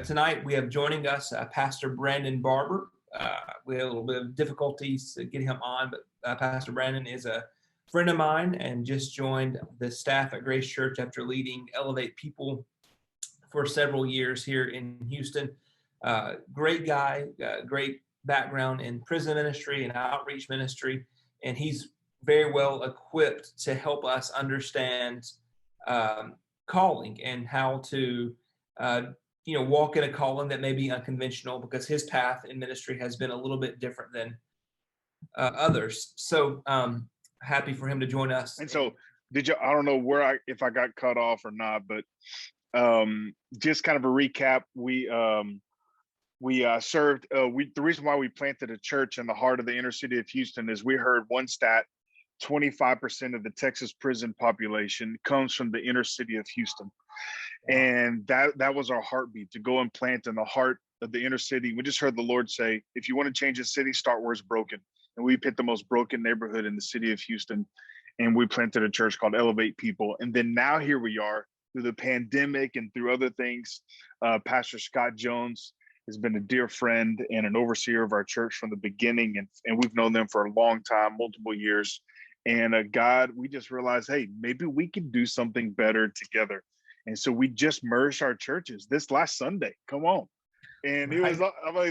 tonight we have joining us Pastor Brandon Barber. We had a little bit of difficulties getting him on, but Pastor Brandon is a friend of mine and just joined the staff at Grace Church after leading Elevate People for several years here in Houston. Great guy, great background in prison ministry and outreach ministry, and he's very well equipped to help us understand calling and how to walk in a calling that may be unconventional, because his path in ministry has been a little bit different than others. So happy for him to join us. And so I don't know if I got cut off or not, but just kind of a recap. We served, the reason why we planted a church in the heart of the inner city of Houston is we heard one stat: 25% of the Texas prison population comes from the inner city of Houston. And that was our heartbeat, to go and plant in the heart of the inner city. We just heard the Lord say, if you want to change a city, start where it's broken. And we picked the most broken neighborhood in the city of Houston, and we planted a church called Elevate People. And then now here we are, through the pandemic and through other things. Pastor Scott Jones has been a dear friend and an overseer of our church from the beginning. And we've known them for a long time, multiple years. And God, we just realized, hey, maybe we can do something better together. And so we just merged our churches this last Sunday. Come on. And it was,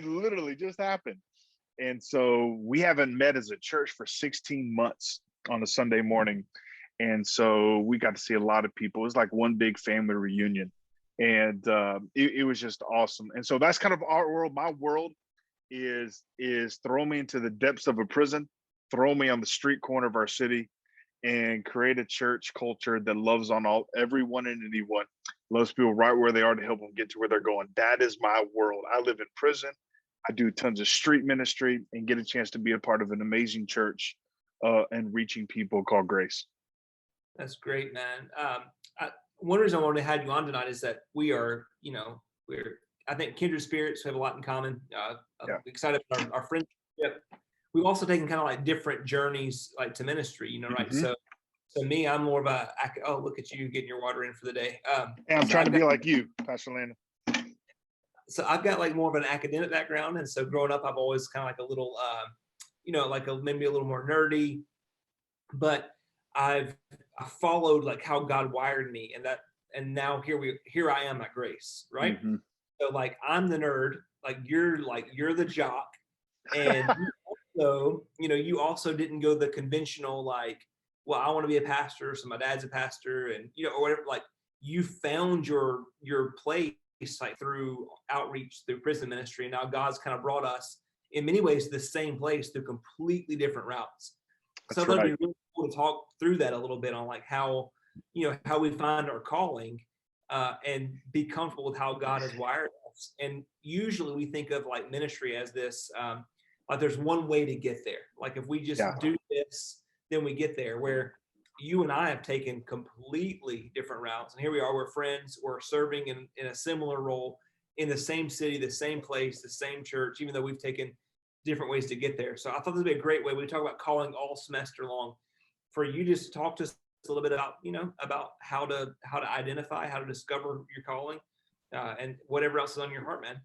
literally just happened. And so we haven't met as a church for 16 months on a Sunday morning. And so we got to see a lot of people. It was like one big family reunion. And it was just awesome. And so that's kind of our world. My world is throw me into the depths of a prison, throw me on the street corner of our city, and create a church culture that loves on everyone and anyone, loves people right where they are to help them get to where they're going. That is my world. I live in prison. I do tons of street ministry and get a chance to be a part of an amazing church and reaching people called Grace. That's great, man. One reason I wanted to have you on tonight is that we're I think kindred spirits. We have a lot in common. I'm excited about our friendship. We've also taken kind of like different journeys, like to ministry, right? Mm-hmm. So me, I'm more of look at you getting your water in for the day. And I'm trying to be like you, Pastor Landon. So I've got like more of an academic background. And so growing up, I've always kind of like a little, maybe a little more nerdy, but I followed like how God wired me, and now here I am at Grace, right? Mm-hmm. So like I'm the nerd, like you're the jock, and you also didn't go the conventional like, well, I want to be a pastor, so my dad's a pastor, and or whatever. Like you found your place like through outreach, through prison ministry, and now God's kind of brought us in many ways to the same place through completely different routes. So that'd be really cool to talk through that a little bit on like how we find our calling and be comfortable with how God has wired us. And usually we think of like ministry as this, like there's one way to get there. Like if we just do this, then we get there. Where you and I have taken completely different routes. And here we are, we're friends, we're serving in a similar role in the same city, the same place, the same church, even though we've taken different ways to get there. So I thought this would be a great way. We talk about calling all semester long, for you just talk to us a little bit about, about how to identify, how to discover your calling, and whatever else is on your heart, man.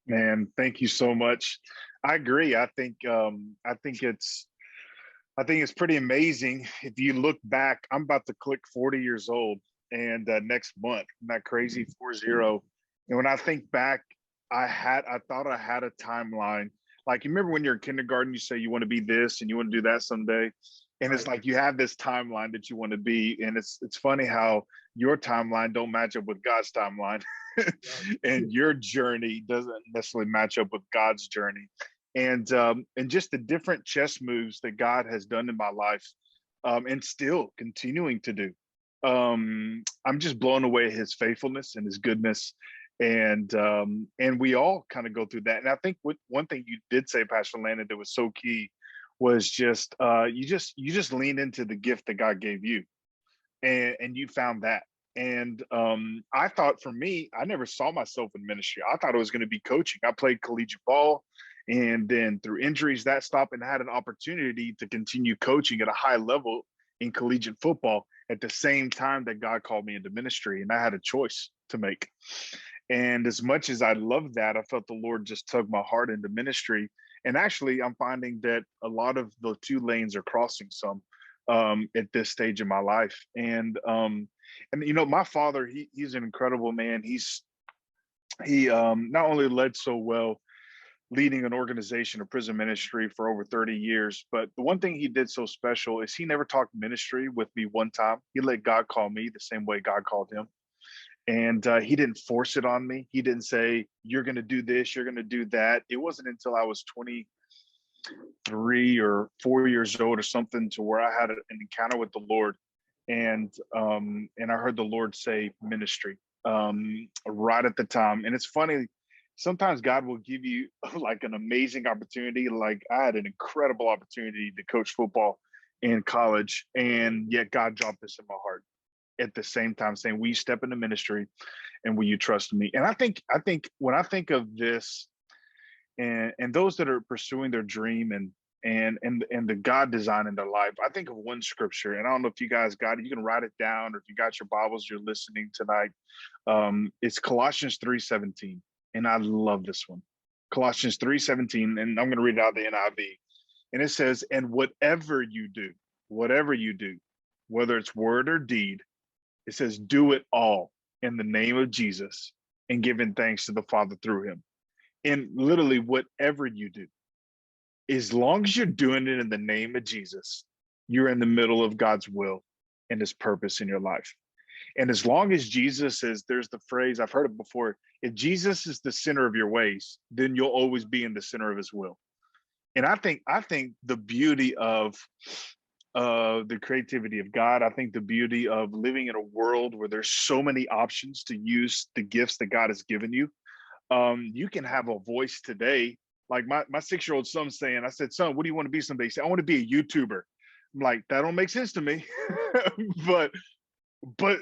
Man, thank you so much. I agree. I think it's pretty amazing. If you look back, I'm about to click 40 years old, and next month, isn't that crazy? 40. And when I think back, I thought I had a timeline. Like, you remember when you're in kindergarten, you say you want to be this and you want to do that someday. And it's like you have this timeline that you want to be. And it's funny how your timeline don't match up with God's timeline. And your journey doesn't necessarily match up with God's journey. And just the different chess moves that God has done in my life, and still continuing to do. I'm just blown away at his faithfulness and his goodness. And we all kind of go through that. And I think one thing you did say, Pastor Landon, that was so key was just you just lean into the gift that God gave you, and you found that. And I thought, for me, I never saw myself in ministry. I thought it was going to be coaching. I played collegiate ball, and then through injuries that stopped, and had an opportunity to continue coaching at a high level in collegiate football at the same time that God called me into ministry, and I had a choice to make. And as much as I loved that, I felt the Lord just tug my heart into ministry. And actually, I'm finding that a lot of the two lanes are crossing some at this stage in my life. And you know, my father, he's an incredible man. He not only led so well leading an organization, a prison ministry for over 30 years. But the one thing he did so special is he never talked ministry with me one time. He let God call me the same way God called him. And he didn't force it on me. He didn't say, you're going to do this, you're going to do that. It wasn't until I was 23 or 4 years old or something to where I had an encounter with the Lord. And I heard the Lord say ministry right at the time. And it's funny, sometimes God will give you like an amazing opportunity. Like I had an incredible opportunity to coach football in college, and yet God dropped this in my heart at the same time, saying, will you step into ministry and will you trust me? And I think when I think of this and those that are pursuing their dream and the God design in their life, I think of one scripture, and I don't know if you guys got it. You can write it down, or if you got your Bibles, you're listening tonight. It's Colossians 3:17, and I love this one. Colossians 3:17, and I'm going to read it out of the NIV, and it says, "And whatever you do, whether it's word or deed, it says, do it all in the name of Jesus, and giving thanks to the Father through him." And literally, whatever you do, as long as you're doing it in the name of Jesus, you're in the middle of God's will and his purpose in your life. And as long as Jesus is, there's the phrase, I've heard it before, if Jesus is the center of your ways, then you'll always be in the center of his will. And I think the beauty of the creativity of God, I think the beauty of living in a world where there's so many options to use the gifts that God has given you. You can have a voice today. Like my 6-year-old son saying, I said, son, what do you want to be someday? He said, I want to be a YouTuber. I'm like, that don't make sense to me. but they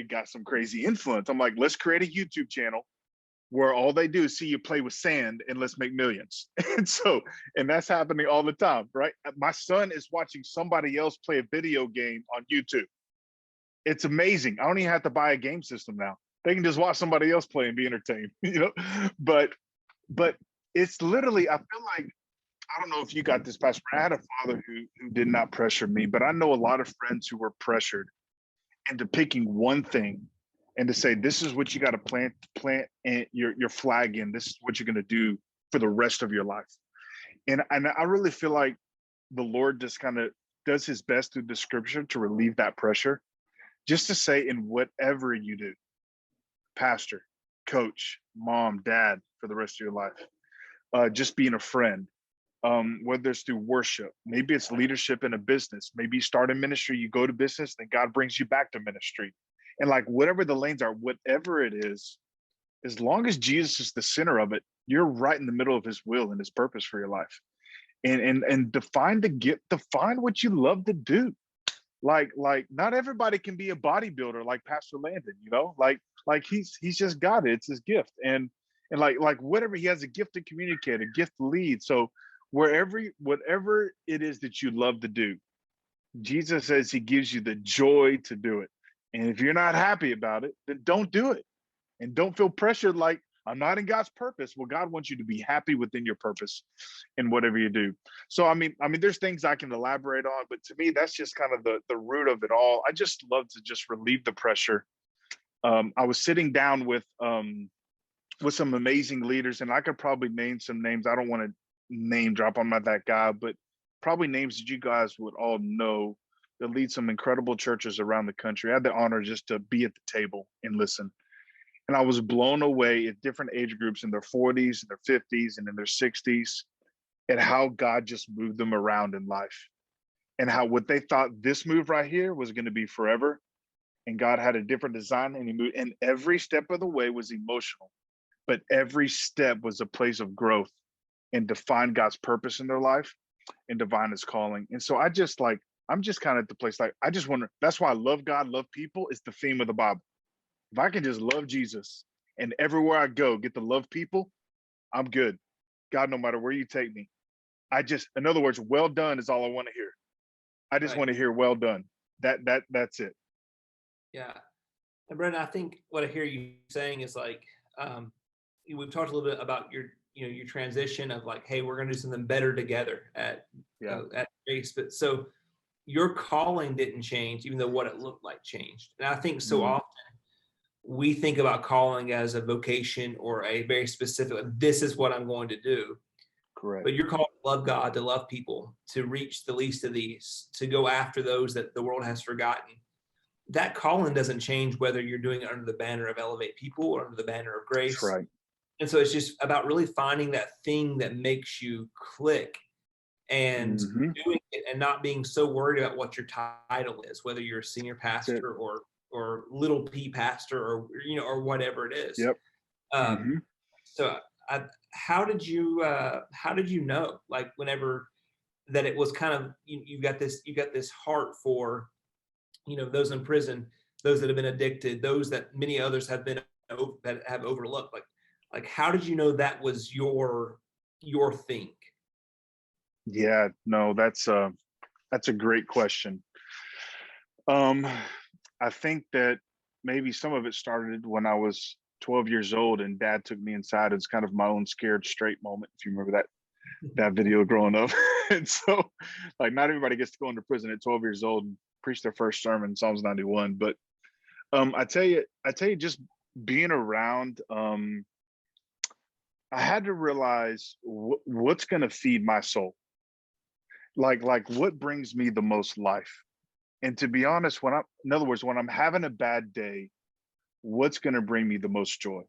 got some crazy influence. I'm like, let's create a YouTube channel where all they do is see you play with sand and let's make millions. And that's happening all the time, right? My son is watching somebody else play a video game on YouTube. It's amazing. I don't even have to buy a game system now. They can just watch somebody else play and be entertained, you know? But it's literally, I feel like, I don't know if you got this, Pastor. I had a father who did not pressure me, but I know a lot of friends who were pressured into picking one thing and to say, this is what you got to plant and your flag in. This is what you're going to do for the rest of your life. And I really feel like the Lord just kind of does his best through the scripture to relieve that pressure, just to say, in whatever you do, pastor, coach, mom, dad, for the rest of your life, just being a friend, whether it's through worship, maybe it's leadership in a business, maybe you start a ministry, you go to business, then God brings you back to ministry. And like whatever the lanes are, whatever it is, as long as Jesus is the center of it, you're right in the middle of his will and his purpose for your life. And define the gift, define what you love to do. Like not everybody can be a bodybuilder like Pastor Landon, you know, like he's just got it. It's his gift. And like whatever, he has a gift to communicate, a gift to lead. So whatever it is that you love to do, Jesus says he gives you the joy to do it. And if you're not happy about it, then don't do it. And don't feel pressured like, I'm not in God's purpose. Well, God wants you to be happy within your purpose in whatever you do. So, I mean, there's things I can elaborate on, but to me, that's just kind of the root of it all. I just love to just relieve the pressure. I was sitting down with some amazing leaders, and I could probably name some names. I don't want to name drop. I'm not that guy, but probably names that you guys would all know that lead some incredible churches around the country. I had the honor just to be at the table and listen. And I was blown away at different age groups in their 40s and their 50s and in their 60s at how God just moved them around in life, and how what they thought this move right here was going to be forever. And God had a different design, and he moved. And every step of the way was emotional, but every step was a place of growth and define God's purpose in their life and divine his calling. And so I'm just kind of at the place, like, I just wonder, that's why I love God, love people. It's the theme of the Bible. If I can just love Jesus and everywhere I go, get to love people, I'm good. God, no matter where you take me, in other words, well done is all I want to hear. I just want to hear well done. That's it. Yeah. And Brandon, I think what I hear you saying is like, we've talked a little bit about your, your transition of like, hey, we're going to do something better together Yeah. at Grace. But so your calling didn't change, even though what it looked like changed. And I think so Mm, often we think about calling as a vocation or a very specific, this is what I'm going to do. correct. But you're called to love God, to love people, to reach the least of these, to go after those that the world has forgotten. That calling doesn't change whether you're doing it under the banner of Elevate People or under the banner of That's Grace. right. And so it's just about really finding that thing that makes you click and Hmm. doing it and not being so worried about what your title is, whether you're a senior That's it. pastor or little p pastor or or whatever it is. Yep. Um, Hmm. so how did you know, like, whenever that it was kind of you got this heart for those in prison, those that have been addicted, those that many others have been that have overlooked, like how did you know that was your thing? Yeah, no, that's a great question. Um, I think that maybe some of it started when I was 12 years old and dad took me inside. It's kind of my own scared straight moment, if you remember that video growing up. And so like not everybody gets to go into prison at 12 years old and preach their first sermon, Psalms 91. But I tell you, just being around, I had to realize what's gonna feed my soul. Like what brings me the most life. And to be honest, in other words, when I'm having a bad day, what's going to bring me the most joy?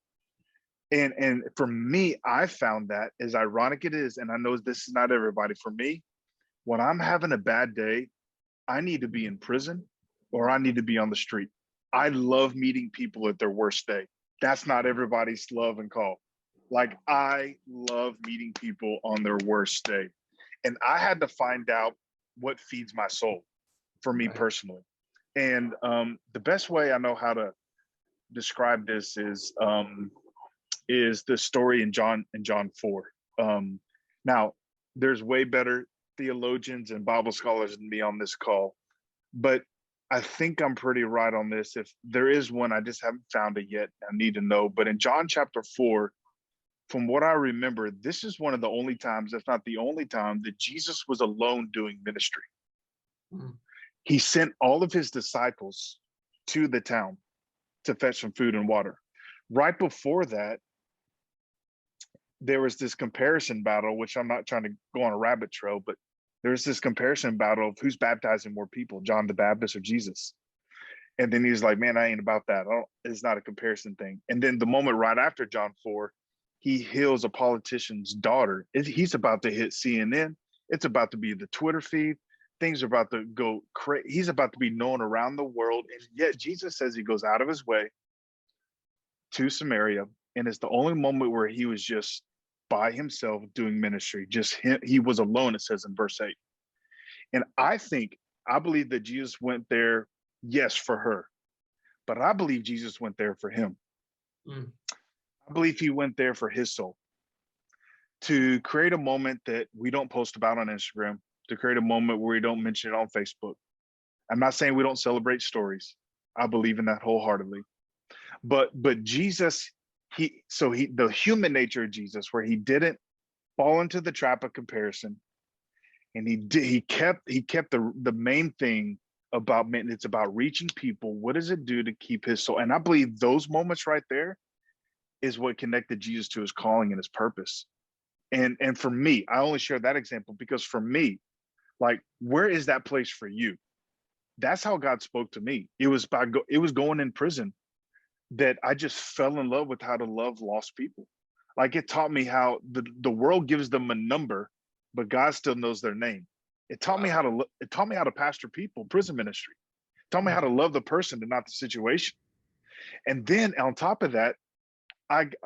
And for me, I found that, as ironic it is, and I know this is not everybody, for me, when I'm having a bad day, I need to be in prison or I need to be on the street. I love meeting people at their worst day. That's not everybody's love and call. Like I love meeting people on their worst day. And I had to find out what feeds my soul for me Right. personally. And the best way I know how to describe this is the story in John 4. Now, there's way better theologians and Bible scholars than me on this call, but I think I'm pretty right on this. If there is one, I just haven't found it yet. I need to know. But in John chapter 4, from what I remember, this is one of the only times, if not the only time, that Jesus was alone doing ministry. Mhm. He sent all of his disciples to the town to fetch some food and water. Right before that, there was this comparison battle, which I'm not trying to go on a rabbit trail, but there's this comparison battle of who's baptizing more people, John the Baptist or Jesus. And then he's like, man, I ain't about that. It's not a comparison thing. And then the moment right after John 4, he heals a politician's daughter. He's about to hit CNN. It's about to be the Twitter feed. Things are about to go crazy. He's about to be known around the world. And yet Jesus says he goes out of his way to Samaria. And it's the only moment where he was just by himself doing ministry. Just him, he was alone, it says in verse 8. And I believe that Jesus went there, yes, for her. But I believe Jesus went there for him. Mm. I believe he went there for his soul, to create a moment that we don't post about on Instagram, to create a moment where we don't mention it on Facebook. I'm not saying we don't celebrate stories. I believe in that wholeheartedly. But Jesus, the human nature of Jesus, where he didn't fall into the trap of comparison, and he kept the main thing about men. It's about reaching people. What does it do to keep his soul? And I believe those moments right there is what connected Jesus to his calling and his purpose. And for me, I only share that example because for me, like, where is that place for you? That's how God spoke to me. It was going in prison that I just fell in love with how to love lost people. Like it taught me how the world gives them a number, but God still knows their name. Wow. It taught me how to pastor people, prison ministry. It taught me how Mhm. to love the person and not the situation. And then on top of that,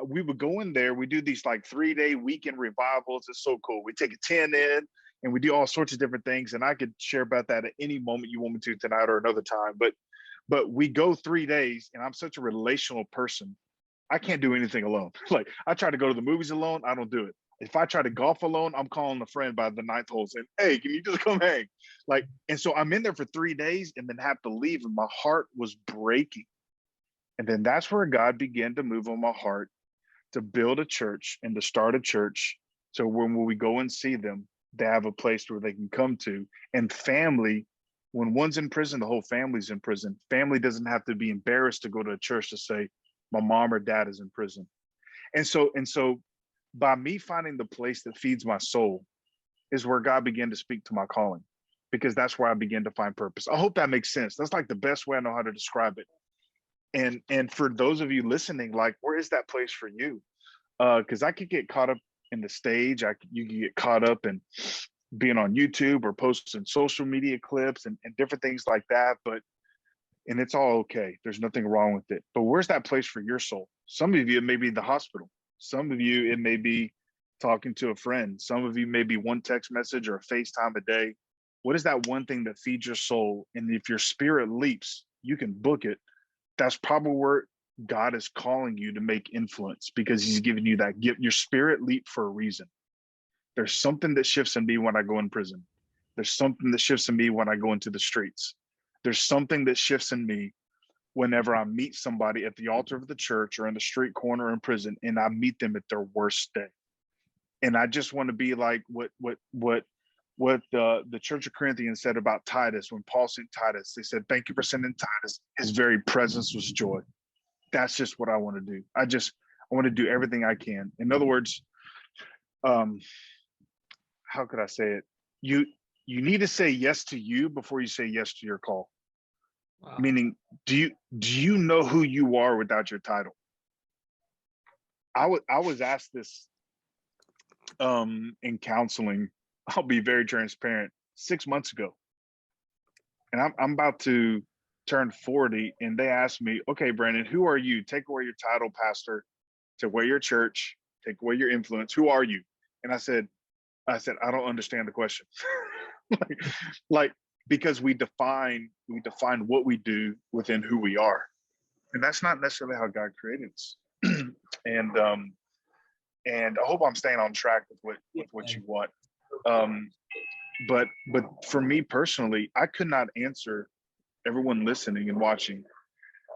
we would go in there. We do these like 3-day weekend revivals. It's so cool. We take a 10 in and we do all sorts of different things. And I could share about that at any moment you want me to tonight or another time. But we go 3 days, and I'm such a relational person. I can't do anything alone. Like I try to go to the movies alone. I don't do it. If I try to golf alone, I'm calling a friend by the ninth hole saying, hey, can you just come hang? Like, and so I'm in there for 3 days and then have to leave. And my heart was breaking And then that's where God began to move on my heart to build a church and to start a church. So when we go and see them, they have a place where they can come to. And family, when one's in prison, the whole family's in prison. Family doesn't have to be embarrassed to go to a church to say, my mom or dad is in prison. And so by me finding the place that feeds my soul is where God began to speak to my calling, because that's where I began to find purpose. I hope that makes sense. That's like the best way I know how to describe it. And for those of you listening, like, where is that place for you? Because I could get caught up in the stage. You can get caught up in being on YouTube or posting social media clips and different things like that. And it's all okay. There's nothing wrong with it. But where's that place for your soul? Some of you, it may be the hospital. Some of you, it may be talking to a friend. Some of you, maybe one text message or a FaceTime a day. What is that one thing that feeds your soul? And if your spirit leaps, you can book it. That's probably where God is calling you to make influence, because he's giving you that gift. Your spirit leap for a reason. There's something that shifts in me when I go in prison. There's something that shifts in me when I go into the streets. There's something that shifts in me whenever I meet somebody at the altar of the church or in the street corner in prison, and I meet them at their worst day. And I just want to be like what the Church of Corinthians said about Titus. When Paul sent Titus, they said, thank you for sending Titus. His very presence was joy. That's just what I want to do. I want to do everything I can. In other words, how could I say it? You need to say yes to you before you say yes to your call. Wow. Meaning, do you know who you are without your title? I was asked this in counseling. I'll be very transparent. 6 months ago, and I'm about to turn 40, and they asked me, okay, Brandon, who are you? Take away your title, pastor, take away your church, take away your influence. Who are you? And I said, I don't understand the question. like, because we define what we do within who we are. And that's not necessarily how God created us. And I hope I'm staying on track with what you want. But for me personally, I could not answer everyone listening and watching.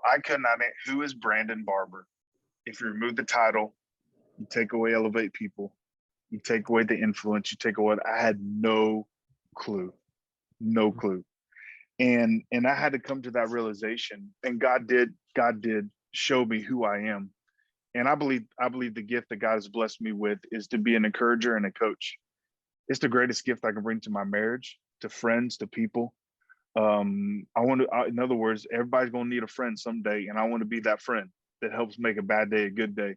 I could not. Who is Brandon Barber? If you remove the title, you take away elevate people, you take away the influence, you take away. I had no clue. And I had to come to that realization. And God did show me who I am. And I believe the gift that God has blessed me with is to be an encourager and a coach. It's the greatest gift I can bring to my marriage, to friends, to people. In other words, everybody's going to need a friend someday. And I want to be that friend that helps make a bad day a good day.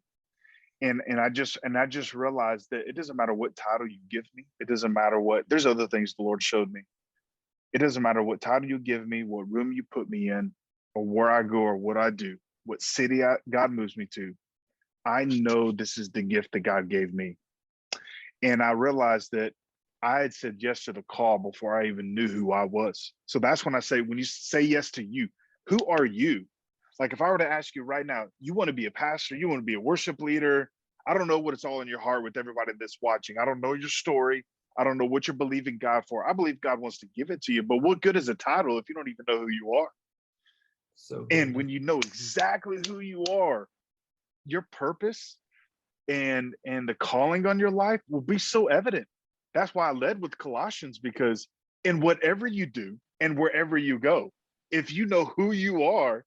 And I just realized that it doesn't matter what title you give me. It doesn't matter there's other things the Lord showed me. It doesn't matter what title you give me, what room you put me in, or where I go or what I do, what city God moves me to. I know this is the gift that God gave me. And I realized that I had said yes to the call before I even knew who I was. So that's when I say, when you say yes to you, who are you? Like, if I were to ask you right now, you want to be a pastor, you want to be a worship leader. I don't know what it's all in your heart with everybody that's watching. I don't know your story. I don't know what you're believing God for. I believe God wants to give it to you, but what good is a title if you don't even know who you are? So good. And when you know exactly who you are, your purpose and the calling on your life will be so evident. That's why I led with Colossians, because in whatever you do and wherever you go, if you know who you are,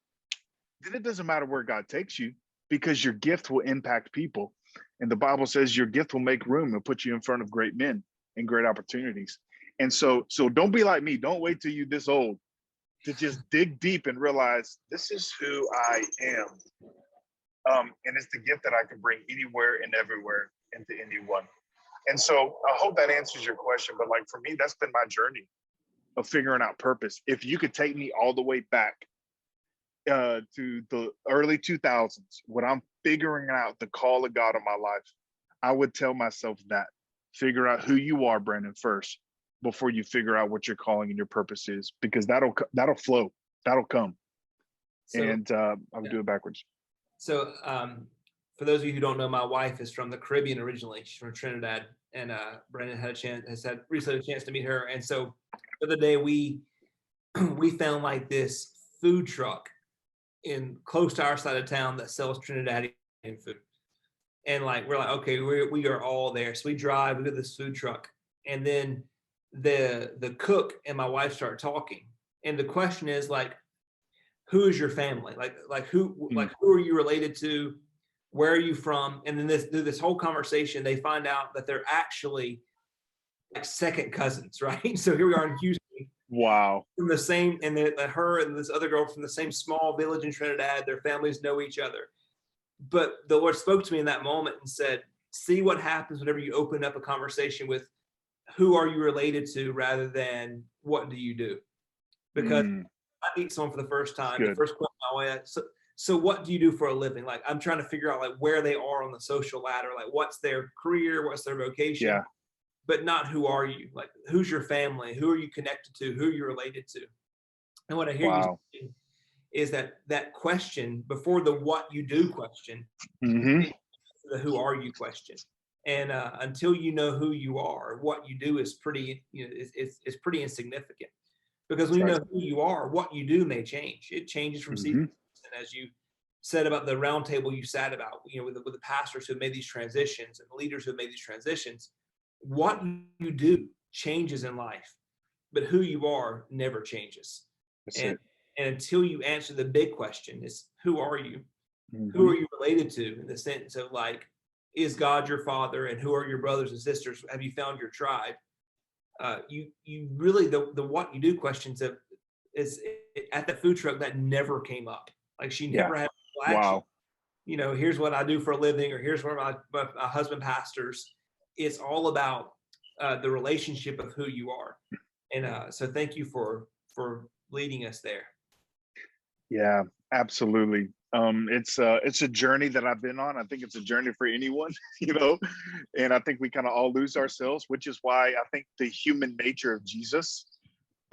then it doesn't matter where God takes you, because your gift will impact people. And the Bible says your gift will make room and put you in front of great men and great opportunities. And so don't be like me. Don't wait till you're this old to just dig deep and realize this is who I am. And it's the gift that I can bring anywhere and everywhere into anyone. And so I hope that answers your question. But like, for me, that's been my journey of figuring out purpose. If you could take me all the way back to the early 2000s, when I'm figuring out the call of God on my life, I would tell myself that figure out who you are, Brandon, first, before you figure out what your calling and your purpose is, because that'll flow, that'll come. So, and I would do it backwards. So for those of you who don't know, my wife is from the Caribbean originally. She's from Trinidad, and Brandon has had recently a chance to meet her. And so the other day we found like this food truck in close to our side of town that sells Trinidadian food. And like, we're like, okay, we are all there. So we drive, we go to this food truck, and then the cook and my wife start talking. And the question is like, who is your family? Like who are you related to? Where are you from? And then through this whole conversation, they find out that they're actually like second cousins, right? So here we are in Houston. Wow. From the same, and her and this other girl from the same small village in Trinidad, their families know each other. But the Lord spoke to me in that moment and said, see what happens whenever you open up a conversation with who are you related to rather than what do you do? Because I meet someone for the first time, the first question I always ask, so what do you do for a living? Like, I'm trying to figure out like where they are on the social ladder, like what's their career, what's their vocation. Yeah. But not who are you? Like, who's your family? Who are you connected to? Who are you related to? And what I hear you saying is that question before the what you do question, the who are you question. And until you know who you are, what you do is pretty, is pretty insignificant. Because when you know who you are, what you do may change. It changes from season to season, as you said about the round table you sat about, with the pastors who have made these transitions and the leaders who have made these transitions. What you do changes in life, but who you are never changes. And until you answer the big question is, who are you? Who are you related to, in the sense of like, is God your father, and who are your brothers and sisters? Have you found your tribe? You really, the what you do questions is at the food truck that never came up. Like, she never had, well, actually, here's what I do for a living, or here's where my husband pastors. It's all about the relationship of who you are. And so thank you for leading us there. Yeah, absolutely. It's a journey that I've been on. I think it's a journey for anyone, and I think we kind of all lose ourselves, which is why I think the human nature of Jesus,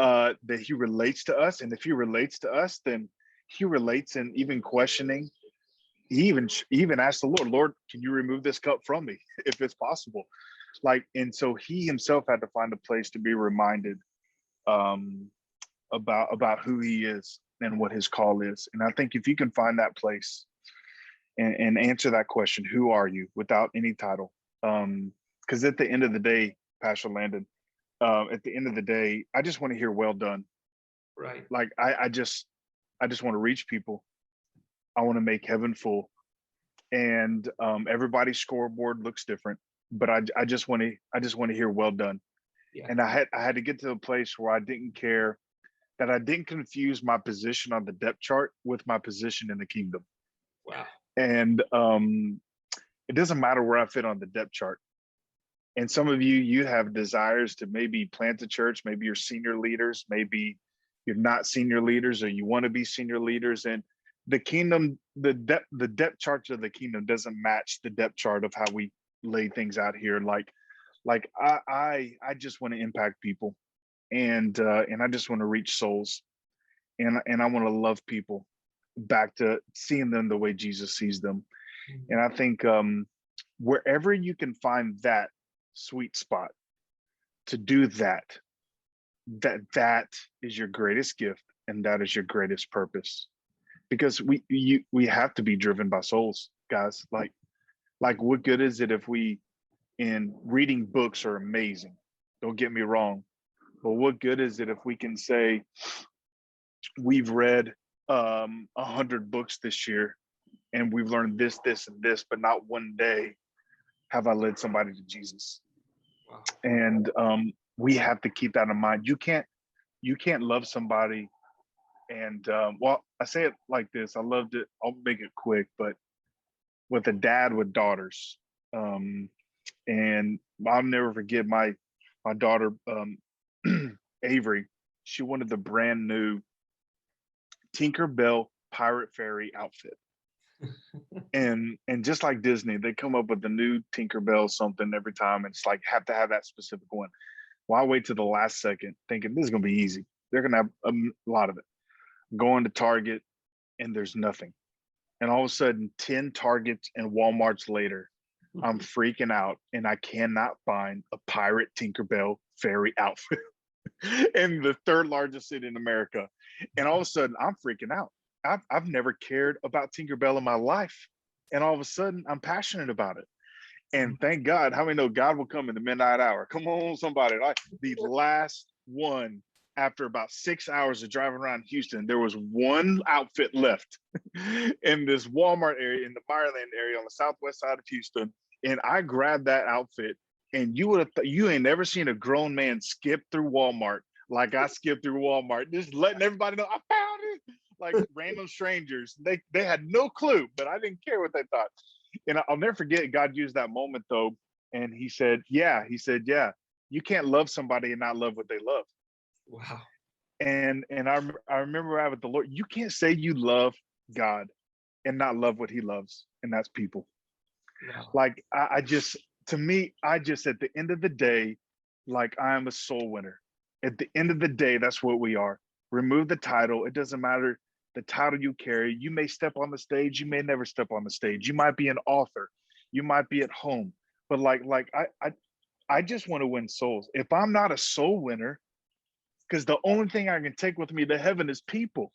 that he relates to us. And if he relates to us, then he relates in even questioning. He even asked the Lord, can you remove this cup from me if it's possible? And so he himself had to find a place to be reminded about who he is and what his call is. And I think if you can find that place and answer that question, who are you, without any title? Because at the end of the day, Pastor Landon, at the end of the day, I just want to hear well done. Right. Like I just want to reach people. I want to make heaven full. And everybody's scoreboard looks different, but I just want to hear well done. Yeah. And I had to get to a place where I didn't care, that I didn't confuse my position on the depth chart with my position in the kingdom. Wow. And it doesn't matter where I fit on the depth chart. And some of you have desires to maybe plant a church, maybe you're senior leaders, maybe you're not senior leaders, or you want to be senior leaders. And the kingdom, the depth chart of the kingdom doesn't match the depth chart of how we lay things out here. Like I just want to impact people, and I just want to reach souls, and I want to love people back to seeing them the way Jesus sees them. And I think wherever you can find that sweet spot to do that is your greatest gift, and that is your greatest purpose. Because we have to be driven by souls, guys. Like what good is it if and reading books are amazing, don't get me wrong, but what good is it if we can say we've read 100 books this year and we've learned this, and this, but not one day have I led somebody to Jesus? Wow. And we have to keep that in mind. You can't love somebody. And well, I say it like this. I loved it. I'll make it quick, but with a dad with daughters, and I'll never forget my daughter, Avery. She wanted the brand new Tinkerbell Pirate Fairy outfit. and just like Disney, they come up with the new Tinkerbell something every time, and it's like, have to have that specific one. Well, I wait to the last second thinking this is gonna be easy. They're gonna have a lot of it. Going to Target, and there's nothing. And all of a sudden, 10 Targets and Walmarts later, I'm freaking out, and I cannot find a pirate Tinkerbell fairy outfit in the third largest city in America. And all of a sudden, I'm freaking out. I've never cared about Tinkerbell in my life. And all of a sudden I'm passionate about it. And thank God, how many know God will come in the midnight hour? Come on, somebody. Like the last one, after about 6 hours of driving around Houston, there was one outfit left in this Walmart area, in the Meyerland area on the southwest side of Houston. And I grabbed that outfit, and you ain't never seen a grown man skip through Walmart like I skipped through Walmart, just letting everybody know I found it. Like random strangers, they had no clue, but I didn't care what they thought. And I'll never forget, God used that moment though, and he said, yeah, you can't love somebody and not love what they love. Wow. And I remember I with the Lord, you can't say you love God and not love what he loves, and that's people. Wow. Like to me, at the end of the day, like I am a soul winner. At the end of the day, that's what we are. Remove the title. It doesn't matter the title you carry. You may step on the stage, you may never step on the stage. You might be an author, you might be at home, but I just want to win souls. If I'm not a soul winner, because the only thing I can take with me to heaven is people.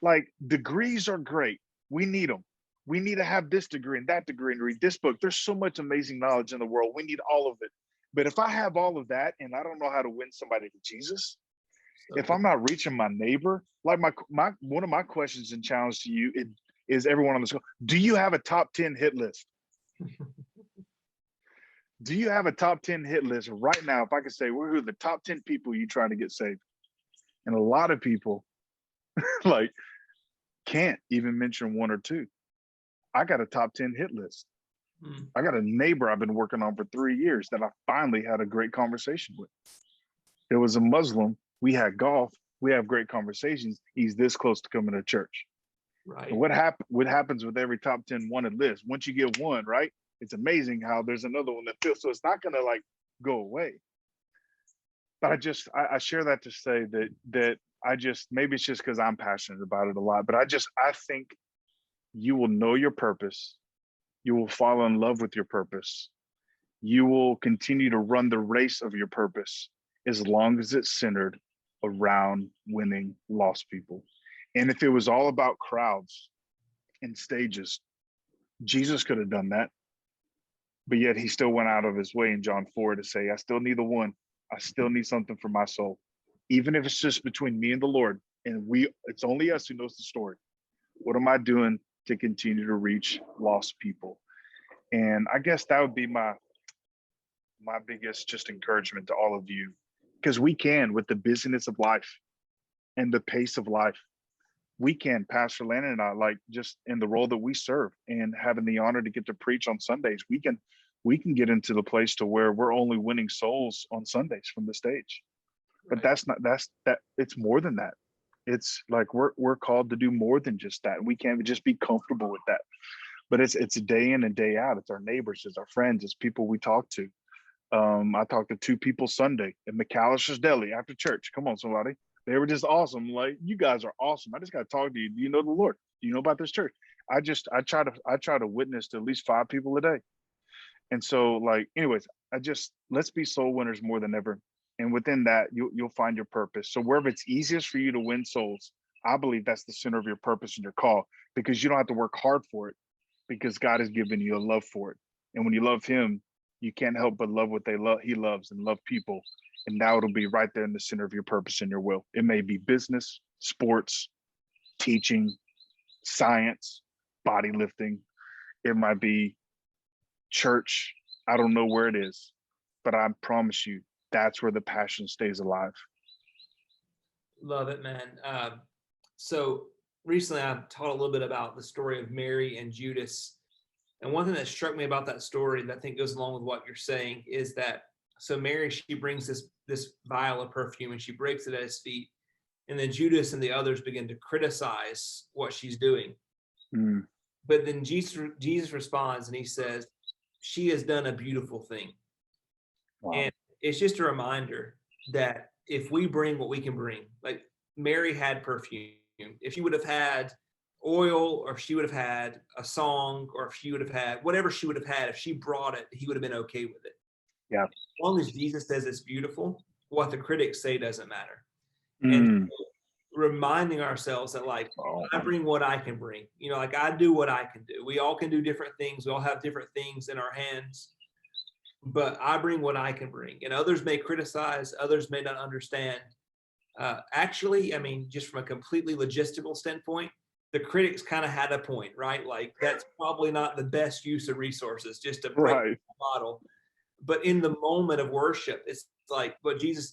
Like degrees are great. We need them. We need to have this degree and that degree and read this book. There's so much amazing knowledge in the world. We need all of it. But if I have all of that and I don't know how to win somebody to Jesus, if I'm not reaching my neighbor, like my one of my questions and challenge to you is everyone on this call, do you have a top 10 hit list? Do you have a top 10 hit list right now? If I could say, who are the top 10 people you trying to get saved? And a lot of people like can't even mention one or two. I got a top 10 hit list. I got a neighbor I've been working on for 3 years that I finally had a great conversation with. It was a Muslim. We had golf. We have great conversations. He's this close to coming to church. Right. And what happens with every top 10 wanted list? Once you get one, right? It's amazing how there's another one that fills. So it's not going to like go away. But I share that to say that maybe it's just because I'm passionate about it a lot, but I think you will know your purpose. You will fall in love with your purpose. You will continue to run the race of your purpose as long as it's centered around winning lost people. And if it was all about crowds and stages, Jesus could have done that. But yet he still went out of his way in John 4 to say, I still need the one. I still need something for my soul. Even if it's just between me and the Lord, and it's only us who knows the story. What am I doing to continue to reach lost people? And I guess that would be my biggest just encouragement to all of you, because we can, with the busyness of life and the pace of life, we can, Pastor Landon and I, like just in the role that we serve and having the honor to get to preach on Sundays, we can get into the place to where we're only winning souls on Sundays from the stage. But it's more than that. It's like we're called to do more than just that. We can't just be comfortable with that. But it's a day in and day out. It's our neighbors, it's our friends, it's people we talk to. I talked to 2 people Sunday at McAllister's Deli after church. Come on, somebody. They were just awesome. Like, you guys are awesome. I just got to talk to you. Do you know the Lord? Do you know about this church? I try to witness to at least 5 people a day. And so, like, anyways, let's be soul winners more than ever. And within that, you'll find your purpose. So wherever it's easiest for you to win souls, I believe that's the center of your purpose and your call, because you don't have to work hard for it, because God has given you a love for it. And when you love him, you can't help but love what he loves and love people. And now it'll be right there in the center of your purpose and your will. It may be business, sports, teaching, science, body lifting. It might be church. I don't know where it is, but I promise you, that's where the passion stays alive. Love it, man. So recently I've taught a little bit about the story of Mary and Judas. And one thing that struck me about that story that I think goes along with what you're saying is that, so Mary, she brings this vial of perfume and she breaks it at his feet. And then Judas and the others begin to criticize what she's doing. But then Jesus responds and he says, she has done a beautiful thing. Wow. And it's just a reminder that if we bring what we can bring, like Mary had perfume. If she would have had oil, or if she would have had a song, or if she would have had whatever she would have had, if she brought it, he would have been okay with it. Yeah. As long as Jesus says it's beautiful, what the critics say doesn't matter. And reminding ourselves that like I bring what I can bring, like I do what I can do. We all can do different things. We all have different things in our hands, but I bring what I can bring, and others may criticize, others may not understand. Actually, I mean, just from a completely logistical standpoint, the critics kind of had a point, right? Like that's probably not the best use of resources, just to break Right. the model. But in the moment of worship, it's like what Jesus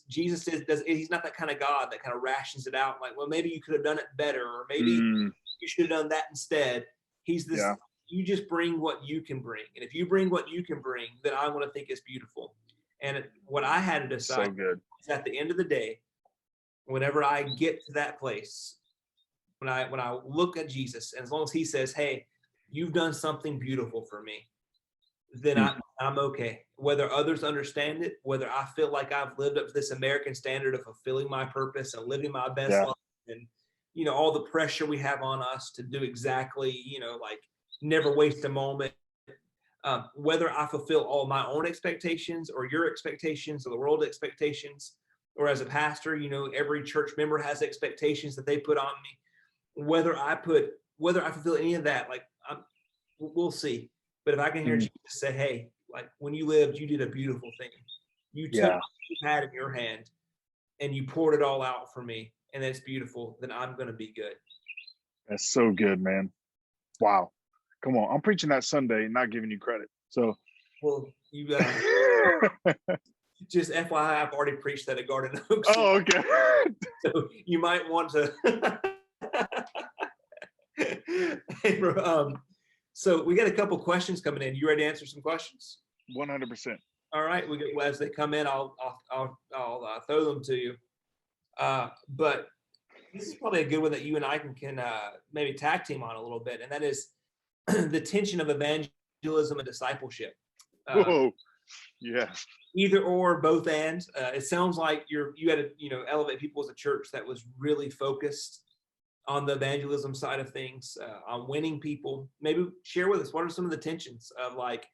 does. He's not that kind of God that kind of rations it out. Like, well, maybe you could have done it better, or maybe you should have done that instead. He's this. Yeah. You just bring what you can bring, and if you bring what you can bring, then I want to think it's beautiful. And what I had to decide So good. is at the end of the day, whenever I get to that place, when I look at Jesus, and as long as he says, hey, you've done something beautiful for me, then I'm okay. Whether others understand it, whether I feel like I've lived up to this American standard of fulfilling my purpose and living my best Yeah. life, and all the pressure we have on us to do exactly, like never waste a moment. Whether I fulfill all my own expectations or your expectations or the world expectations, or as a pastor, every church member has expectations that they put on me. Whether I fulfill any of that, like we'll see. But if I can hear Jesus say, hey, like when you lived, you did a beautiful thing. You took what you had in your hand and you poured it all out for me, and that's beautiful, then I'm going to be good. That's so good, man. Wow. Come on. I'm preaching that Sunday, not giving you credit. So, well, you just FYI, I've already preached that at Garden Oaks. Oh, okay. So you might want to. Hey, bro, so we got a couple questions coming in. You ready to answer some questions? 100%. All right. As they come in, I'll throw them to you. But this is probably a good one that you and I can maybe tag team on a little bit, and that is the tension of evangelism and discipleship. Whoa. Yeah. Either or, both and. It sounds like you had to elevate people as a church that was really focused on the evangelism side of things, on winning people. Maybe share with us, what are some of the tensions of like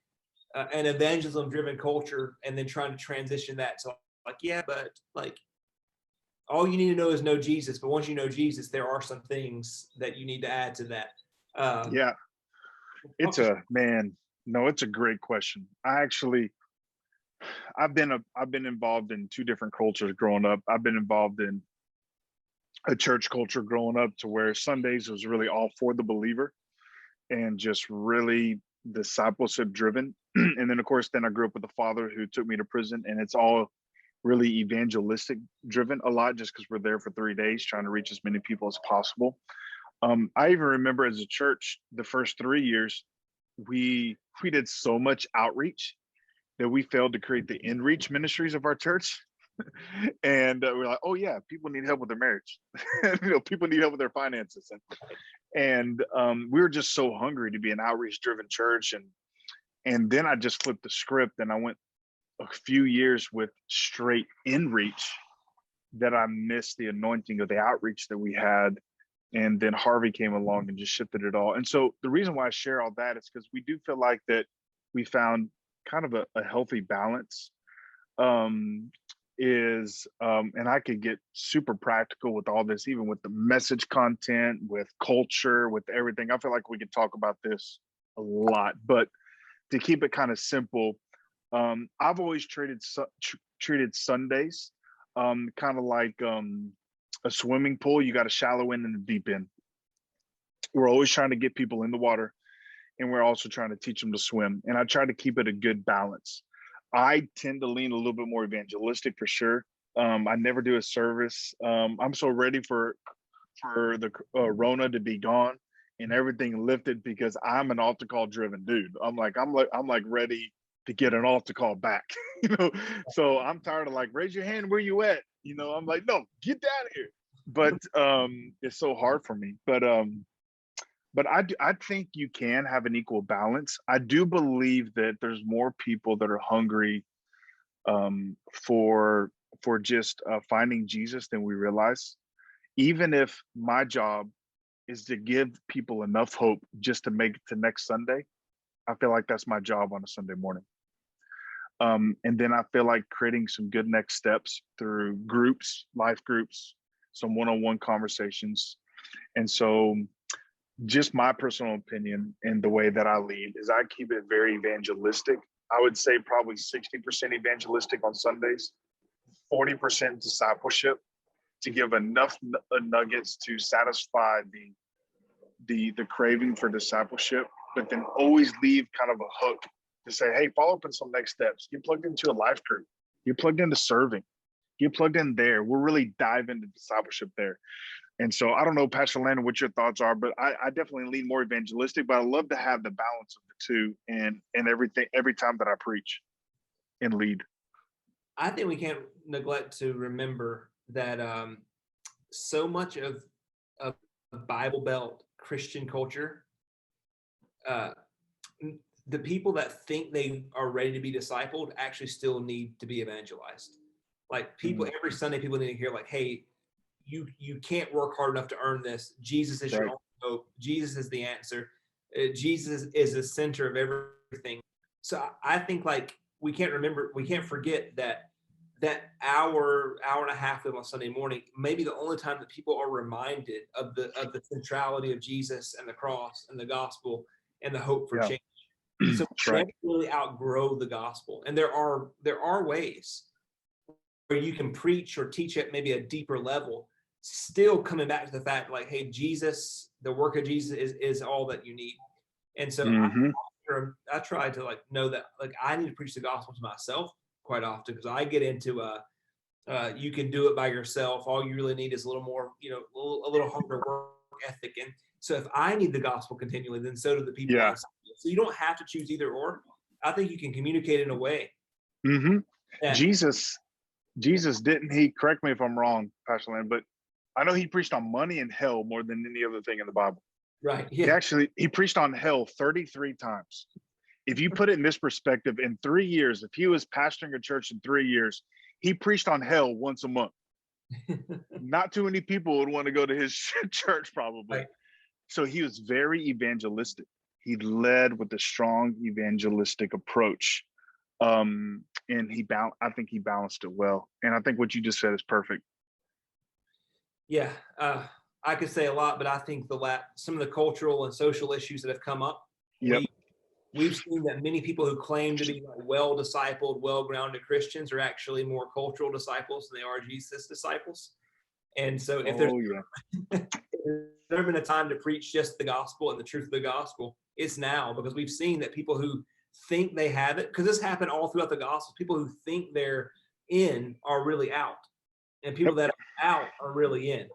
an evangelism driven culture, and then trying to transition that to like, yeah, but like all you need to know is know Jesus. But once you know Jesus, there are some things that you need to add to that. Yeah. It's a great question. I've been involved in two different cultures growing up. I've been involved in a church culture growing up to where Sundays was really all for the believer and just really discipleship driven. And then of course, I grew up with a father who took me to prison, and it's all really evangelistic driven a lot, just because we're there for 3 days trying to reach as many people as possible. I even remember as a church, the first 3 years, we did so much outreach that we failed to create the in-reach ministries of our church. And we're like, oh yeah, people need help with their marriage. People need help with their finances. And we were just so hungry to be an outreach-driven church. And then I just flipped the script, and I went a few years with straight in-reach that I missed the anointing of the outreach that we had. And then Harvey came along and just shifted it all. And so the reason why I share all that is because we do feel like that we found kind of a healthy balance. And I could get super practical with all this, even with the message content, with culture, with everything. I feel like we could talk about this a lot, but to keep it kind of simple, I've always treated Sundays kind of like a swimming pool. You got a shallow end and a deep end. We're always trying to get people in the water, and we're also trying to teach them to swim. And I try to keep it a good balance. I tend to lean a little bit more evangelistic for sure. I never do a service. I'm so ready for the Rona to be gone and everything lifted, because I'm an altar call driven dude. I'm like ready to get an altar call back. So I'm tired of like, raise your hand, where you at? I'm like, no, get down here. But it's so hard for me. But I think you can have an equal balance. I do believe that there's more people that are hungry for just finding Jesus than we realize. Even if my job is to give people enough hope just to make it to next Sunday, I feel like that's my job on a Sunday morning. And then I feel like creating some good next steps through groups, life groups, some one-on-one conversations. And so just my personal opinion and the way that I lead is I keep it very evangelistic. I would say probably 60% evangelistic on Sundays, 40% discipleship, to give enough nuggets to satisfy the craving for discipleship, but then always leave kind of a hook to say, hey, follow up on some next steps. Get plugged into a life group. Get plugged into serving. Get plugged in there. We'll really dive into discipleship there. And so I don't know, Pastor Landon, what your thoughts are, but I definitely lean more evangelistic, but I love to have the balance of the two and everything every time that I preach and lead. I think we can't neglect to remember that so much of Bible Belt Christian culture, the people that think they are ready to be discipled actually still need to be evangelized. Like people, every Sunday, people need to hear like, hey, you can't work hard enough to earn this. Jesus is your only hope. Jesus is the answer. Jesus is the center of everything. So I think like we can't forget that hour and a half on Sunday morning, maybe the only time that people are reminded of the centrality of Jesus and the cross and the gospel and the hope for change. So we never really outgrow the gospel. And there are ways where you can preach or teach at maybe a deeper level, still coming back to the fact like, hey, Jesus, the work of Jesus is all that you need. And so I try to like know that like I need to preach the gospel to myself quite often, because I get into you can do it by yourself. All you really need is a little more, a little harder work ethic. And so if I need the gospel continually, then so do the people. Yeah. So you don't have to choose either or. I think you can communicate in a way. Jesus didn't he, correct me if I'm wrong, Pastor Land, but I know he preached on money and hell more than any other thing in the Bible. Right. Yeah. He preached on hell 33 times. If you put it in this perspective, in 3 years, if he was pastoring a church in 3 years, he preached on hell once a month. Not too many people would want to go to his church probably. Right. So he was very evangelistic. He led with a strong evangelistic approach. And I think he balanced it well. And I think what you just said is perfect. Yeah. I could say a lot, but I think some of the cultural and social issues that have come up, we've seen that many people who claim to be well-discipled, well-grounded Christians are actually more cultural disciples than they are Jesus disciples. And so if there's never been a time to preach just the gospel and the truth of the gospel, it's now, because we've seen that people who think they have it, because this happened all throughout the gospel, people who think they're in are really out, and people that are out are really in.